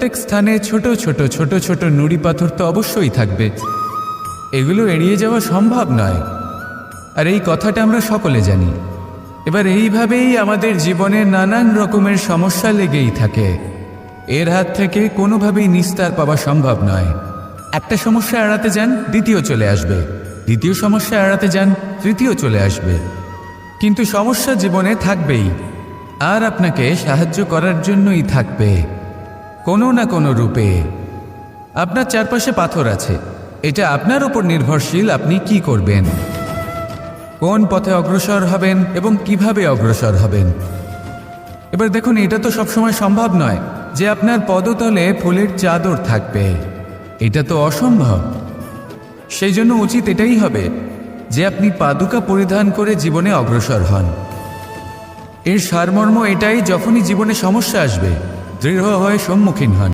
প্রত্যেক স্থানে ছোট ছোট ছোট ছোট নুড়ি পাথর তো অবশ্যই থাকবে। এগুলো এড়িয়ে যাওয়া সম্ভব নয়, আর এই কথাটা আমরা সকলে জানি। এবার এইভাবেই আমাদের জীবনে নানান রকমের সমস্যা লেগেই থাকে। এর হাত থেকে কোনোভাবেই নিস্তার পাওয়া সম্ভব নয়। একটা সমস্যা এড়াতে যান, দ্বিতীয় চলে আসবে, দ্বিতীয় সমস্যা এড়াতে যান, তৃতীয় চলে আসবে। কিন্তু সমস্যা জীবনে থাকবেই, আর আপনাকে সাহায্য করার জন্যই থাকবে কোনো না কোনো রূপে। আপনার চারপাশে পাথর আছে, এটা আপনার উপর নির্ভরশীল আপনি কি করবেন, কোন পথে অগ্রসর হবেন এবং কিভাবে অগ্রসর হবেন। এবার দেখুন, এটা তো সবসময় সম্ভব নয় যে আপনার পদতলে ফুলের চাদর থাকবে, এটা তো অসম্ভব। সেই জন্য উচিত এটাই হবে যে আপনি পাদুকা পরিধান করে জীবনে অগ্রসর হন। এর সারমর্ম এটাই, যখনই জীবনে সমস্যা আসবে দৃঢ় হয়ে সম্মুখীন হন।